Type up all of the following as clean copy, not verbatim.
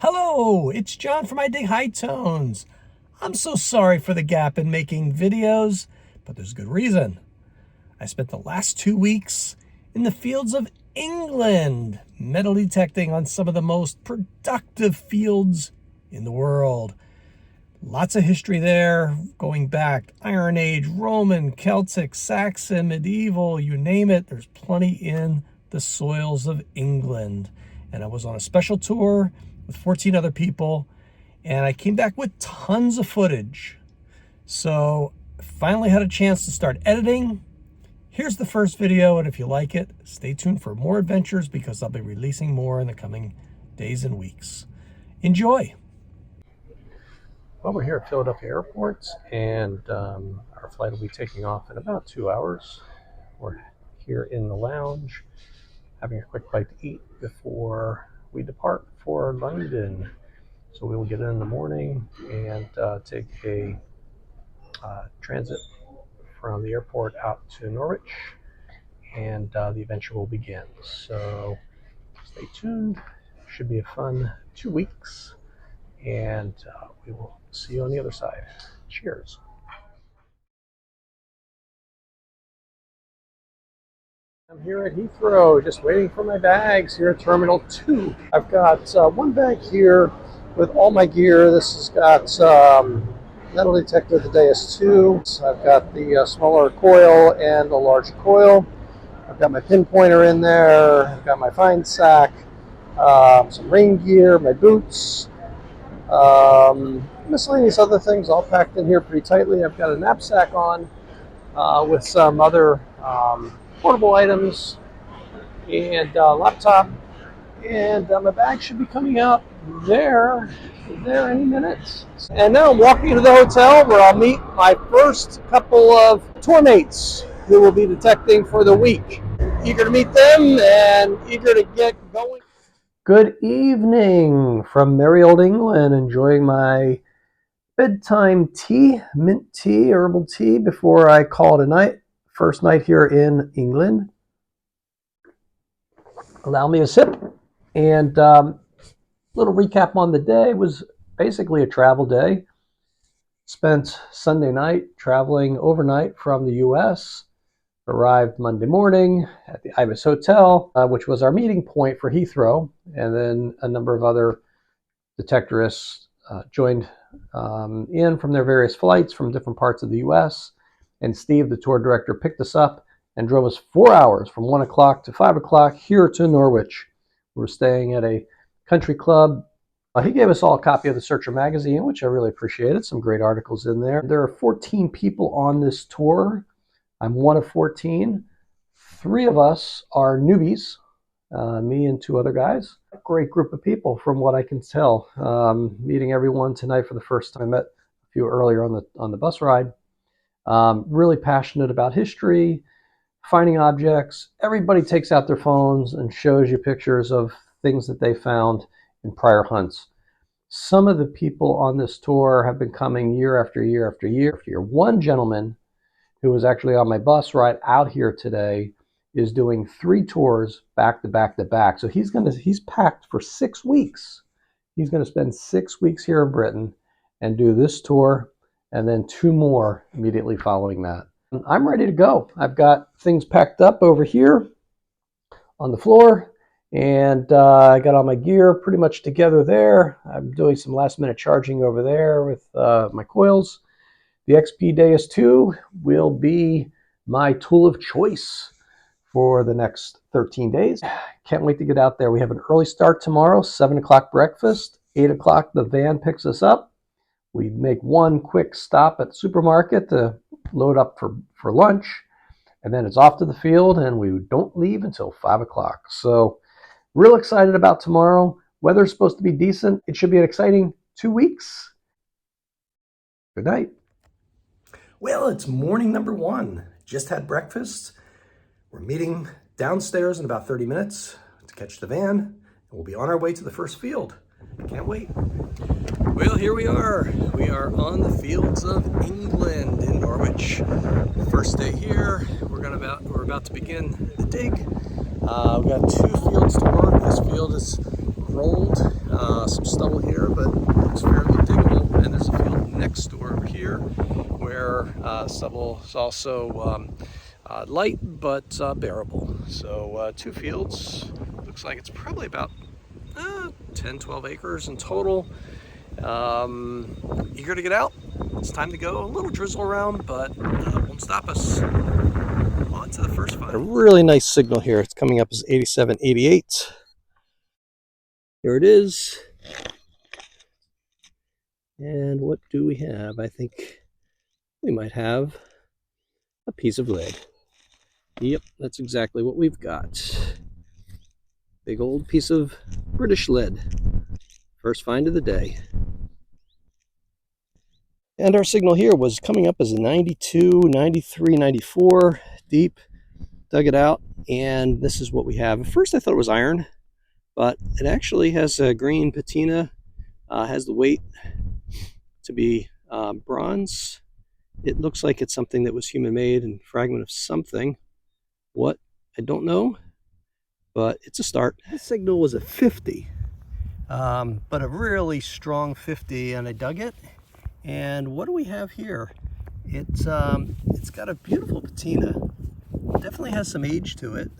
Hello, it's John from Idighightones. I'm so sorry for the gap in making videos, but there's good reason. I spent the last 2 weeks in the fields of England, metal detecting on some of the most productive fields in the world. Lots of history there, going back Iron Age, Roman, Celtic, Saxon, medieval, you name it. There's plenty in the soils of England. And I was on a special tour with 14 other people, and I came back with tons of footage. So finally had a chance to start editing. Here's the first video, and if you like it, stay tuned for more adventures because I'll be releasing more in the coming days and weeks. Enjoy. Well, we're here at Philadelphia Airport, and our flight will be taking off in about 2 hours. We're here in the lounge, having a quick bite to eat before we depart for London. So we will get in the morning and take a transit from the airport out to Norwich, and the adventure will begin. So stay tuned. Should be a fun 2 weeks, and we will see you on the other side. Cheers. I'm here at Heathrow, just waiting for my bags here at Terminal 2. I've got one bag here with all my gear. This has got metal detector, the Deus 2. So I've got the smaller coil and the large coil. I've got my pinpointer in there. I've got my find sack, some rain gear, my boots, miscellaneous other things all packed in here pretty tightly. I've got a knapsack on with some other portable items and laptop, and my bag should be coming out there any minute. And now I'm walking into the hotel where I'll meet my first couple of tour mates who will be detecting for the week. Eager to meet them and eager to get going. Good evening from merry old England, enjoying my bedtime tea, mint tea, herbal tea before I call it a night. First night here in England. Allow me a sip. And little recap on the day. It was basically a travel day. Spent Sunday night traveling overnight from the U.S. Arrived Monday morning at the Ibis Hotel, which was our meeting point for Heathrow. And then a number of other detectorists joined in from their various flights from different parts of the U.S. And Steve, the tour director, picked us up and drove us 4 hours from 1 o'clock to 5 o'clock here to Norwich. We were staying at a country club. He gave us all a copy of the Searcher magazine, which I really appreciated. Some great articles in there. There are 14 people on this tour. I'm one of 14. 3 of us are newbies, me and 2 other guys. A great group of people from what I can tell. Meeting everyone tonight for the first time. I met a few earlier on the bus ride. Really passionate about history, finding objects. Everybody takes out their phones and shows you pictures of things that they found in prior hunts. Some of the people on this tour have been coming year after year after year after year. One gentleman who was actually on my bus ride out here today is doing 3 tours back to back to back. So he's packed for 6 weeks. He's going to spend 6 weeks here in Britain and do this tour, and then 2 more immediately following that. I'm ready to go. I've got things packed up over here on the floor, and I got all my gear pretty much together there. I'm doing some last minute charging over there with my coils. The XP Deus 2 will be my tool of choice for the next 13 days. Can't wait to get out there. We have an early start tomorrow, 7 o'clock breakfast, 8 o'clock the van picks us up. We make one quick stop at the supermarket to load up for lunch, and then it's off to the field, and we don't leave until 5 o'clock. So real excited about tomorrow. Weather's supposed to be decent. It should be an exciting 2 weeks. Good night. Well, it's morning number 1. Just had breakfast. We're meeting downstairs in about 30 minutes to catch the van, and we'll be on our way to the first field. Can't wait. Well, here we are. We are on the fields of England in Norwich. First day here. We're about to begin the dig. We've got 2 fields to work. This field is rolled, some stubble here, but it's fairly diggable. And there's a field next door over here where stubble is also light but bearable. So 2 fields. Looks like it's probably about 10, 12 acres in total. Eager to get out. It's time to go. A little drizzle around, but won't stop us. On to the first find. A really nice signal here. It's coming up as 87, 88. Here it is. And what do we have? I think we might have a piece of lead. Yep, that's exactly what we've got. Big old piece of British lead. First find of the day. And our signal here was coming up as a 92, 93, 94, deep. Dug it out, and this is what we have. At first I thought it was iron, but it actually has a green patina, has the weight to be bronze. It looks like it's something that was human-made and fragment of something. What? I don't know, but it's a start. This signal was a 50, but a really strong 50, and I dug it. And what do we have here? It's got a beautiful patina. Definitely has some age to it.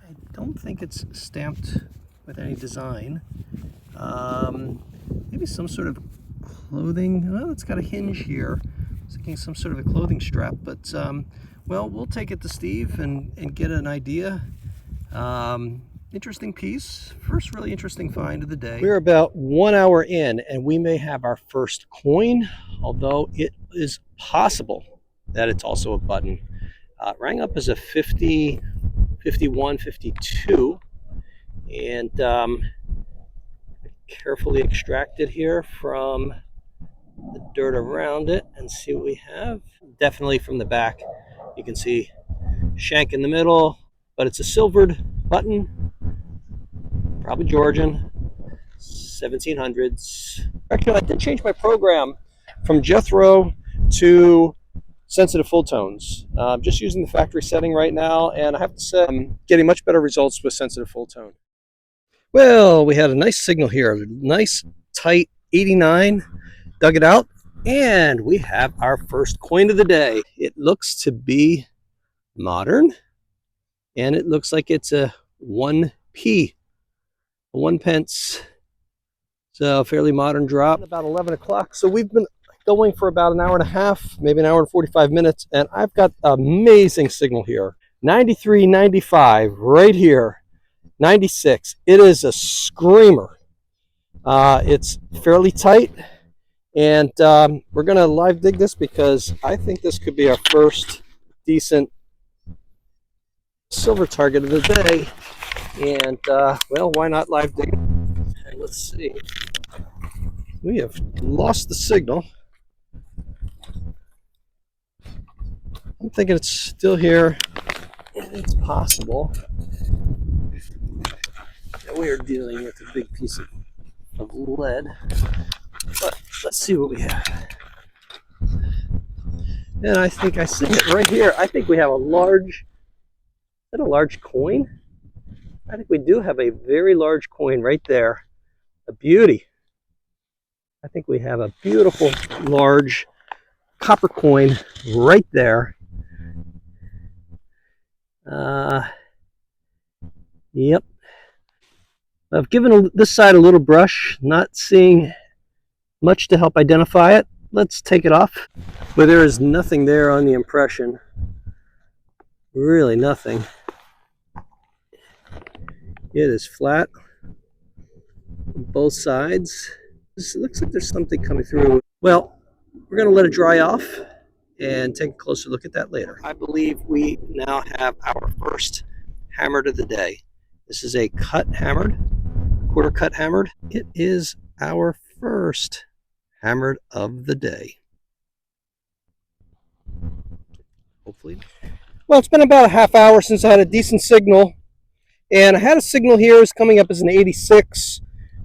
I don't think it's stamped with any design. Maybe some sort of clothing. Well, it's got a hinge here. It's looking some sort of a clothing strap, but well, we'll take it to Steve and get an idea. Interesting piece. First really interesting find of the day. We're about 1 hour in, and we may have our first coin, although it is possible that it's also a button. Rang up as a 50, 51, 52, and carefully extract it here from the dirt around it and see what we have. Definitely from the back, you can see shank in the middle, but it's a silvered button. Probably Georgian, 1700s. Actually, I did change my program from Jethro to sensitive full tones. I'm just using the factory setting right now, and I have to say I'm getting much better results with sensitive full tone. Well, we had a nice signal here, a nice tight 89. Dug it out, and we have our first coin of the day. It looks to be modern, and it looks like it's a 1p. 1 pence, so fairly modern drop. About 11 o'clock, so we've been going for about an hour and a half, maybe an hour and 45 minutes, and I've got amazing signal here. 93, 95, right here, 96. It is a screamer. It's fairly tight, and we're going to live dig this because I think this could be our first decent silver target of the day. And well, why not live dig? And let's see. We have lost the signal. I'm thinking it's still here, and it's possible that we are dealing with a big piece of lead. But let's see what we have. And I think I see it right here. I think we have a large coin? I think we do have a very large coin right there. A beauty. I think we have a beautiful large copper coin right there. Yep. I've given this side a little brush, not seeing much to help identify it. Let's take it off. But there is nothing there on the impression. Really nothing. It is flat on both sides. It looks like there's something coming through. Well, we're going to let it dry off and take a closer look at that later. I believe we now have our first hammered of the day. This is a cut hammered, quarter cut hammered. It is our first hammered of the day. Hopefully. Well, it's been about a half hour since I had a decent signal. And I had a signal here, it's coming up as an 86.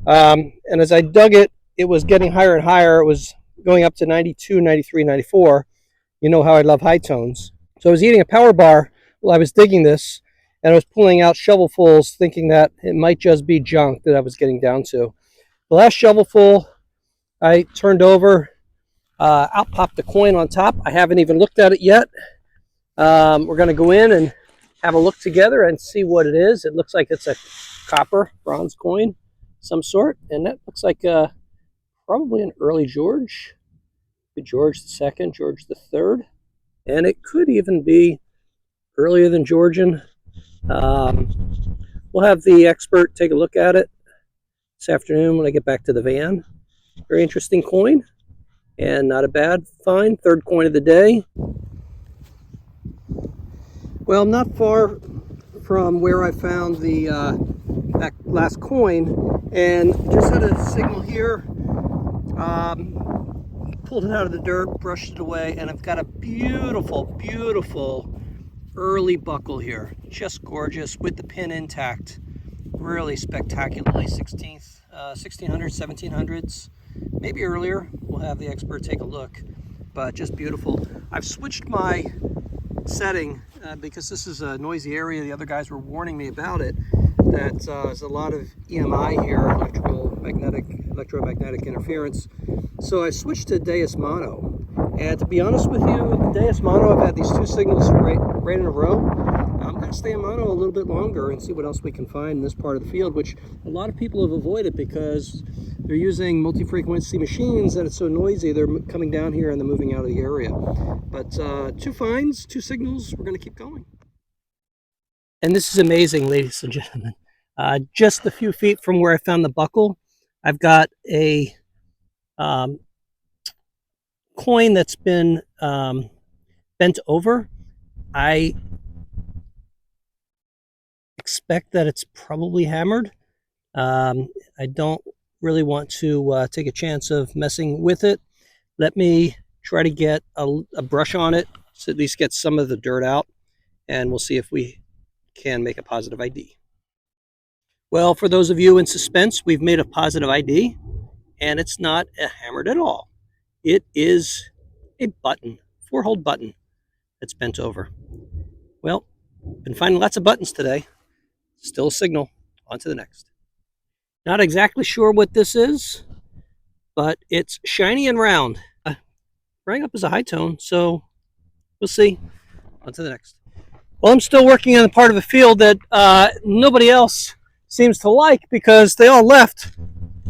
And as I dug it, it was getting higher and higher. It was going up to 92, 93, 94. You know how I love high tones. So I was eating a power bar while I was digging this. and I was pulling out shovelfuls thinking that it might just be junk that I was getting down to. The last shovelful I turned over, out popped the coin on top. I haven't even looked at it yet. We're going to go in and have a look together and see what it is. It looks like it's a copper bronze coin, some sort, and that looks like probably an early George, George II, George III, and it could even be earlier than Georgian. We'll have the expert take a look at it this afternoon when I get back to the van. Very interesting coin, and not a bad find. Third coin of the day. Well, I'm not far from where I found the that last coin, and just had a signal here. Pulled it out of the dirt, brushed it away, and I've got a beautiful, beautiful early buckle here. Just gorgeous with the pin intact. Really spectacularly 1600s, 1700s, maybe earlier. We'll have the expert take a look, but just beautiful. I've switched my setting because this is a noisy area. The other guys were warning me about it, that there's a lot of EMI here, electromagnetic interference. So I switched to Deus Mono, and to be honest with you, Deus Mono, I've had these two signals right in a row. I'm going to stay in mono a little bit longer and see what else we can find in this part of the field, which a lot of people have avoided because they're using multi-frequency machines and it's so noisy. They're coming down here and they're moving out of the area. But two finds, two signals, we're going to keep going. And this is amazing, ladies and gentlemen. Just a few feet from where I found the buckle, I've got a coin that's been bent over. I expect that it's probably hammered. I don't really want to take a chance of messing with it. Let me try to get a brush on it to at least get some of the dirt out, and we'll see if we can make a positive ID. Well, for those of you in suspense, we've made a positive ID, and it's not hammered at all. It is a button, 4-hole button that's bent over. Well, been finding lots of buttons today. Still a signal. On to the next. Not exactly sure what this is, but it's shiny and round. Rang up as a high tone, so we'll see. On to the next. Well, I'm still working on the part of the field that nobody else seems to like because they all left.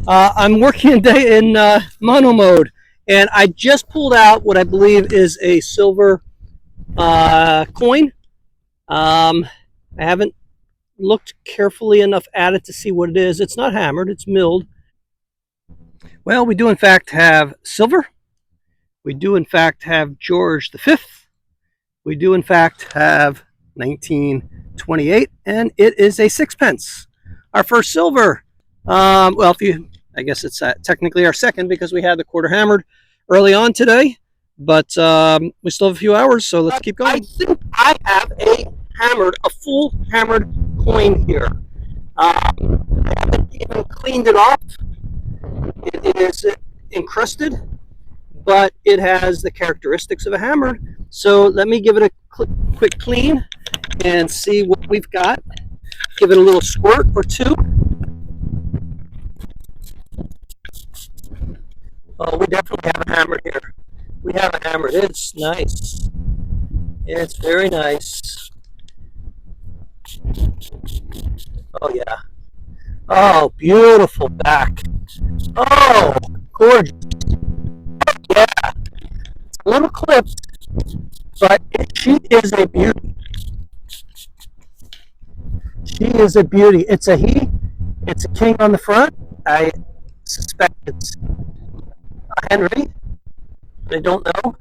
I'm working in mono mode, and I just pulled out what I believe is a silver coin. I haven't looked carefully enough at it to see what it is. It's not hammered, it's milled. Well, we do in fact have silver. We do in fact have George V. We do in fact have 1928, and it is a sixpence. Our first silver. Well, I guess it's technically our second because we had the quarter hammered early on today, but we still have a few hours, so let's keep going. I think I have a full hammered coin here. I haven't even cleaned it off. It is encrusted, but it has the characteristics of a hammer. So let me give it a quick clean and see what we've got. Give it a little squirt or two. Oh, we definitely have a hammer here. We have a hammer. It's nice. It's very nice. Oh, yeah. Oh, beautiful back. Oh, gorgeous. Yeah. It's a little clipped, but she is a beauty. She is a beauty. It's a he. It's a king on the front. I suspect it's a Henry. I don't know.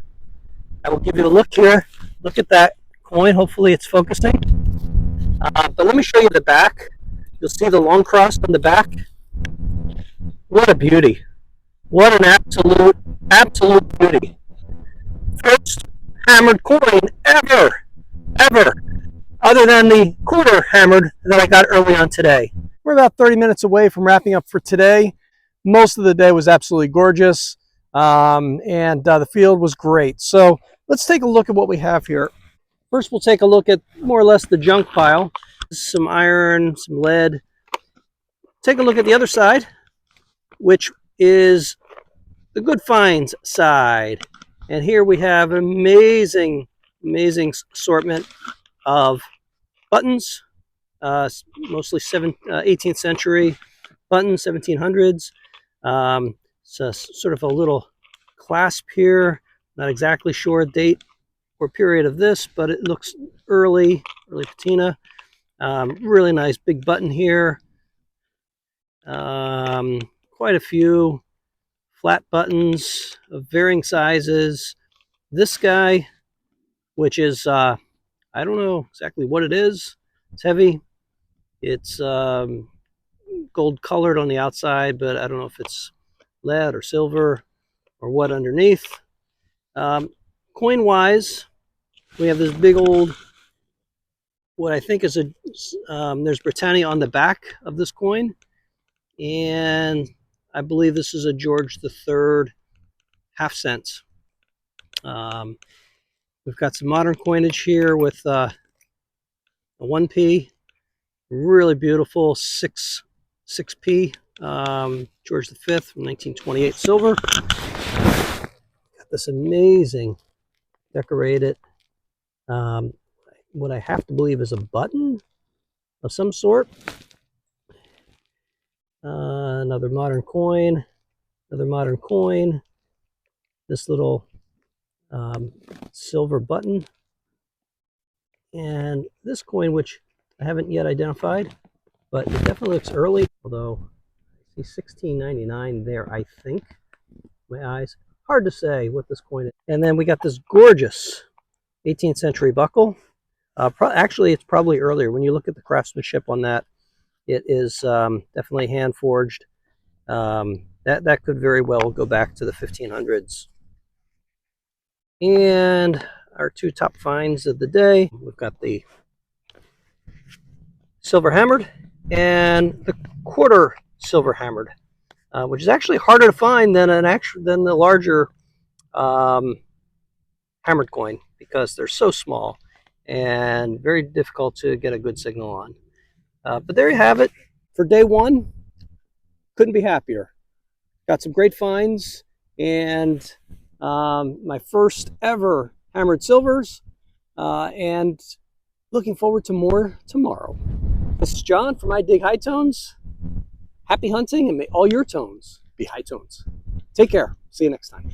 I will give you a look here. Look at that coin. Hopefully it's focusing. But let me show you the back. You'll see the long cross on the back. What a beauty. What an absolute beauty. First hammered coin ever, other than the quarter hammered that I got early on today. We're about 30 minutes away from wrapping up for today. Most of the day was absolutely gorgeous, and the field was great. So let's take a look at what we have here. First, we'll take a look at more or less the junk pile. some iron, some lead. Take a look at the other side, which is the good finds side. And here we have an amazing assortment of buttons, mostly 18th century buttons, 1700s. So sort of a little clasp here. Not exactly sure date or period of this, but it looks early patina. Really nice big button here. Quite a few flat buttons of varying sizes. This guy, which is, I don't know exactly what it is. It's heavy. It's gold colored on the outside, but I don't know if it's lead or silver or what underneath. Coin wise, we have this big old, what I think is there's Britannia on the back of this coin. And I believe this is a George III half cent. We've got some modern coinage here with a 1p, really beautiful 6p, George V from 1928 silver. Got this amazing decorated, what I have to believe is a button of some sort. Another modern coin, this little silver button, and this coin, which I haven't yet identified, but it definitely looks early, although I see 1699 there, I think. My eyes, hard to say what this coin is. And then we got this gorgeous 18th century buckle. Actually, it's probably earlier. When you look at the craftsmanship on that, it is definitely hand forged. That could very well go back to the 1500s. And our two top finds of the day, we've got the silver hammered and the quarter silver hammered, which is actually harder to find than the larger hammered coin, because they're so small and very difficult to get a good signal on. But there you have it for day one. Couldn't be happier. Got some great finds, and my first ever hammered silvers, and looking forward to more tomorrow. This is John from Idighightones. Happy hunting, and may all your tones be high tones. Take care. See you next time.